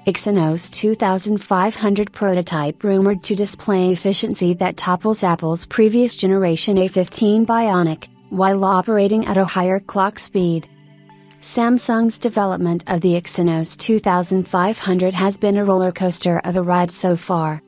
Exynos 2500 prototype rumored to display efficiency that topples Apple's previous generation A15 Bionic, while operating at a higher clock speed. Samsung's development of the Exynos 2500 has been a roller coaster of a ride so far.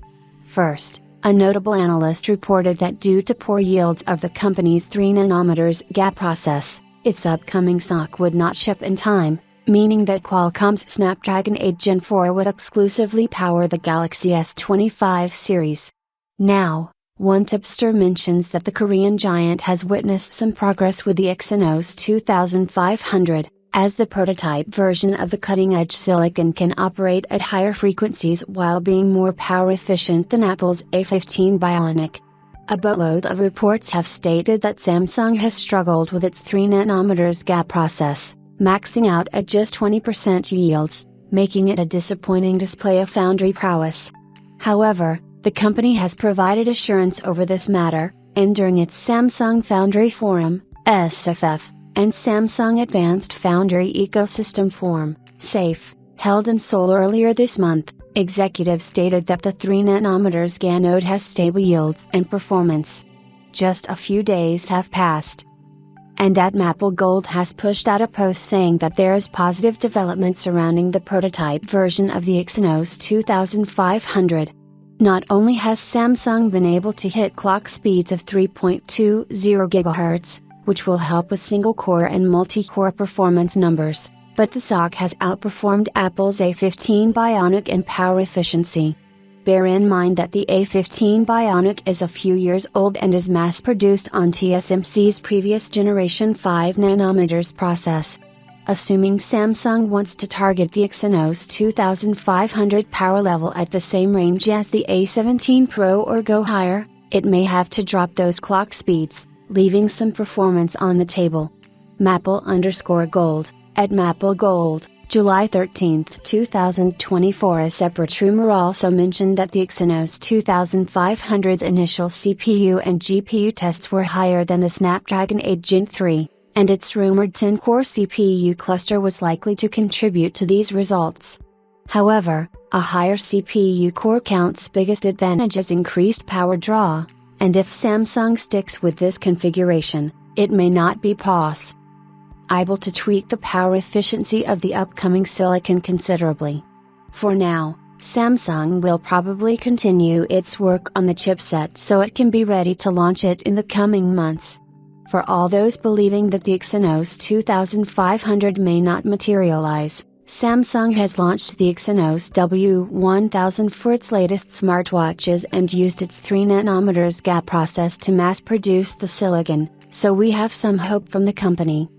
First, a notable analyst reported that due to poor yields of the company's 3nm gap process, its upcoming SoC would not ship in time, meaning that Qualcomm's Snapdragon 8 Gen 4 would exclusively power the Galaxy S25 series. Now, one tipster mentions that the Korean giant has witnessed some progress with the Exynos 2500, as the prototype version of the cutting-edge silicon can operate at higher frequencies while being more power efficient than Apple's A15 Bionic. A boatload of reports have stated that Samsung has struggled with its 3nm gap process, maxing out at just 20% yields, making it a disappointing display of foundry prowess. However, the company has provided assurance over this matter, and during its Samsung Foundry Forum, SFF, and Samsung Advanced Foundry Ecosystem Forum, SAFE, held in Seoul earlier this month, executives stated that the 3nm GaN node has stable yields and performance. Just a few days have passed, and Apple Gold has pushed out a post saying that there is positive development surrounding the prototype version of the Exynos 2500. Not only has Samsung been able to hit clock speeds of 3.20 GHz, which will help with single-core and multi-core performance numbers, but the SoC has outperformed Apple's A15 Bionic in power efficiency. Bear in mind that the A15 Bionic is a few years old and is mass-produced on TSMC's previous generation 5nm process. Assuming Samsung wants to target the Exynos 2500 power level at the same range as the A17 Pro or go higher, it may have to drop those clock speeds, leaving some performance on the table. Maple_gold, at Maple Gold, July 13, 2024. A separate rumor also mentioned that the Exynos 2500's initial CPU and GPU tests were higher than the Snapdragon 8 Gen 3, and its rumored 10-core CPU cluster was likely to contribute to these results. However, a higher CPU core count's biggest advantage is increased power draw, and if Samsung sticks with this configuration, it may not be possible to tweak the power efficiency of the upcoming silicon considerably. For now, Samsung will probably continue its work on the chipset so it can be ready to launch it in the coming months. For all those believing that the Exynos 2500 may not materialize, Samsung has launched the Exynos W1000 for its latest smartwatches and used its 3nm gap process to mass produce the silicon, so we have some hope from the company.